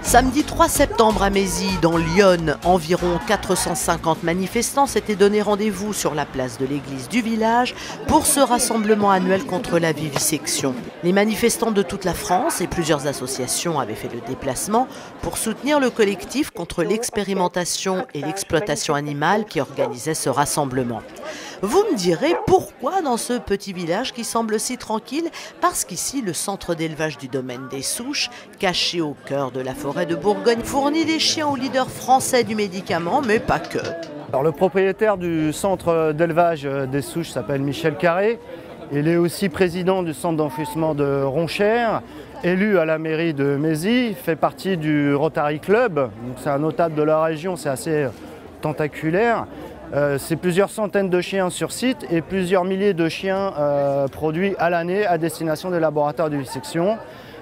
Samedi 3 septembre à Mézy, dans l'Yonne, environ 450 manifestants s'étaient donné rendez-vous sur la place de l'église du village pour ce rassemblement annuel contre la vivisection. Les manifestants de toute la France et plusieurs associations avaient fait le déplacement pour soutenir le collectif contre l'expérimentation et l'exploitation animale qui organisait ce rassemblement. Vous me direz pourquoi dans ce petit village qui semble si tranquille? Parce qu'ici, le centre d'élevage du domaine des Souches, caché au cœur de la forêt de Bourgogne, fournit des chiens aux leaders français du médicament, mais pas que. Alors, le propriétaire du centre d'élevage des Souches s'appelle Michel Carré. Il est aussi président du centre d'enfouissement de Ronchères, élu à la mairie de Mézy, fait partie du Rotary Club. C'est un notable de la région, c'est assez tentaculaire. C'est plusieurs centaines de chiens sur site et plusieurs milliers de chiens produits à l'année à destination des laboratoires de vivisection,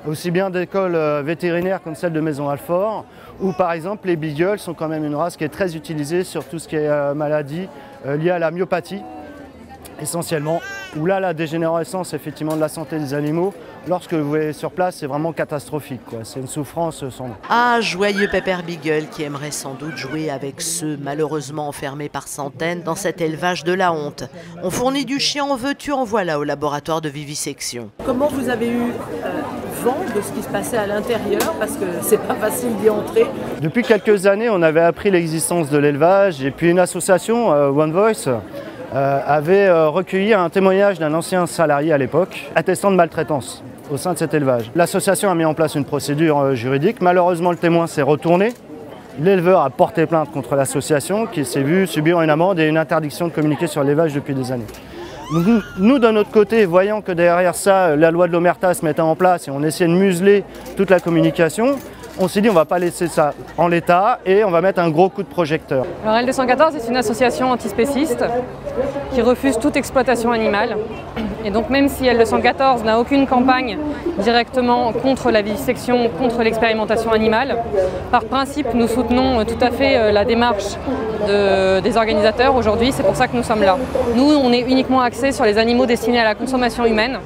aussi bien d'écoles vétérinaires comme celle de Maison Alfort, où par exemple les beagles sont quand même une race qui est très utilisée sur tout ce qui est maladie liée à la myopathie, essentiellement, où là la dégénérescence effectivement de la santé des animaux, lorsque vous voyez sur place, c'est vraiment catastrophique, c'est une souffrance sans nom. Ah, joyeux Pepper Beagle qui aimerait sans doute jouer avec ceux malheureusement enfermés par centaines dans cet élevage de la honte. On fournit du chien en veux-tu, en voilà au laboratoire de vivisection. Comment vous avez eu vent de ce qui se passait à l'intérieur, parce que c'est pas facile d'y entrer? Depuis quelques années, on avait appris l'existence de l'élevage et puis une association, One Voice, avait recueilli un témoignage d'un ancien salarié à l'époque, attestant de maltraitance au sein de cet élevage. L'association a mis en place une procédure juridique. Malheureusement, le témoin s'est retourné. L'éleveur a porté plainte contre l'association qui s'est vu subir une amende et une interdiction de communiquer sur l'élevage depuis des années. Nous, de notre côté, voyant que derrière ça, la loi de l'Omerta se mettait en place et on essayait de museler toute la communication, on s'est dit on ne va pas laisser ça en l'état et on va mettre un gros coup de projecteur. Alors L214 est une association antispéciste qui refuse toute exploitation animale. Et donc même si L214 n'a aucune campagne directement contre la vivisection, contre l'expérimentation animale, par principe nous soutenons tout à fait la démarche des organisateurs aujourd'hui, c'est pour ça que nous sommes là. Nous, on est uniquement axés sur les animaux destinés à la consommation humaine,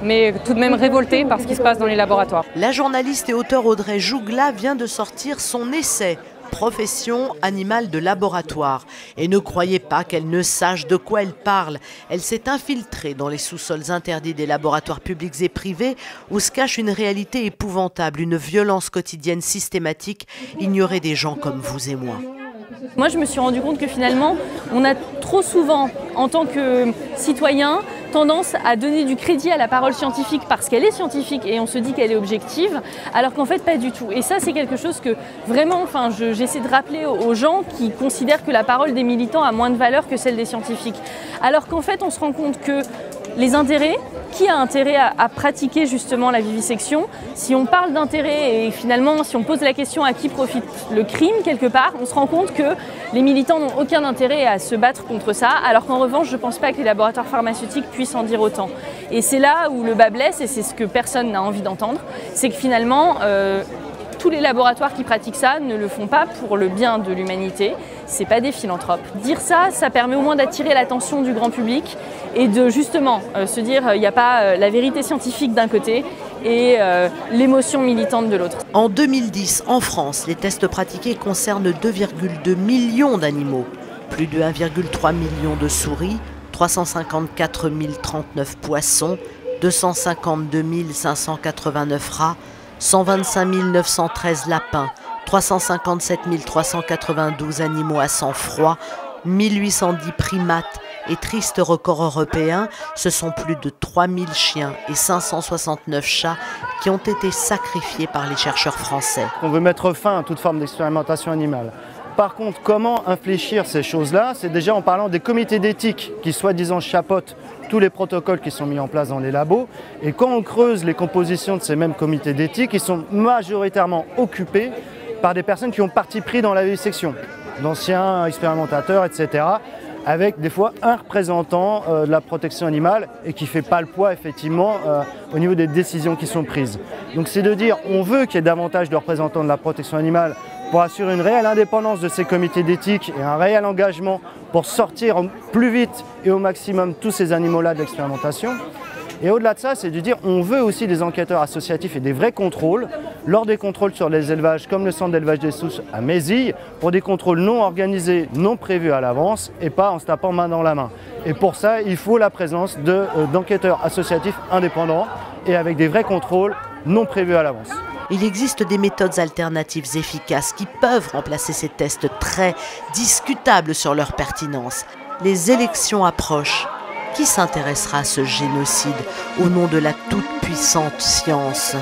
mais tout de même révolté par ce qui se passe dans les laboratoires. La journaliste et auteure Audrey Jougla vient de sortir son essai « Profession animale de laboratoire ». Et ne croyez pas qu'elle ne sache de quoi elle parle. Elle s'est infiltrée dans les sous-sols interdits des laboratoires publics et privés où se cache une réalité épouvantable, une violence quotidienne systématique ignorée des gens comme vous et moi. Moi, je me suis rendu compte que finalement, on a trop souvent, en tant que citoyen, tendance à donner du crédit à la parole scientifique parce qu'elle est scientifique et on se dit qu'elle est objective, alors qu'en fait, pas du tout. Et ça, c'est quelque chose que vraiment, j'essaie de rappeler aux gens qui considèrent que la parole des militants a moins de valeur que celle des scientifiques. Alors qu'en fait, on se rend compte que les intérêts, qui a intérêt à pratiquer justement la vivisection? Si on parle d'intérêt et finalement si on pose la question à qui profite le crime quelque part, on se rend compte que les militants n'ont aucun intérêt à se battre contre ça, alors qu'en revanche je ne pense pas que les laboratoires pharmaceutiques puissent en dire autant. Et c'est là où le bas blesse et c'est ce que personne n'a envie d'entendre, c'est que finalement tous les laboratoires qui pratiquent ça ne le font pas pour le bien de l'humanité, c'est pas des philanthropes. Dire ça, ça permet au moins d'attirer l'attention du grand public et de justement se dire il n'y a pas la vérité scientifique d'un côté et l'émotion militante de l'autre. En 2010, en France, les tests pratiqués concernent 2,2 millions d'animaux, plus de 1,3 million de souris, 354 039 poissons, 252 589 rats, 125 913 lapins, 357 392 animaux à sang froid, 1810 primates et triste record européen, ce sont plus de 3000 chiens et 569 chats qui ont été sacrifiés par les chercheurs français. On veut mettre fin à toute forme d'expérimentation animale. Par contre, comment infléchir ces choses-là? C'est déjà en parlant des comités d'éthique qui soi-disant chapeautent tous les protocoles qui sont mis en place dans les labos. Et quand on creuse les compositions de ces mêmes comités d'éthique, ils sont majoritairement occupés par des personnes qui ont parti pris dans la vivisection, d'anciens expérimentateurs, etc., avec des fois un représentant de la protection animale et qui ne fait pas le poids effectivement au niveau des décisions qui sont prises. Donc c'est de dire on veut qu'il y ait davantage de représentants de la protection animale pour assurer une réelle indépendance de ces comités d'éthique et un réel engagement pour sortir plus vite et au maximum tous ces animaux-là de l'expérimentation. Et au-delà de ça, c'est de dire on veut aussi des enquêteurs associatifs et des vrais contrôles lors des contrôles sur les élevages comme le centre d'élevage des souches à Mézille, pour des contrôles non organisés, non prévus à l'avance et pas en se tapant main dans la main. Et pour ça, il faut la présence d'enquêteurs associatifs indépendants et avec des vrais contrôles non prévus à l'avance. Il existe des méthodes alternatives efficaces qui peuvent remplacer ces tests très discutables sur leur pertinence. Les élections approchent. Qui s'intéressera à ce génocide au nom de la toute-puissante science ?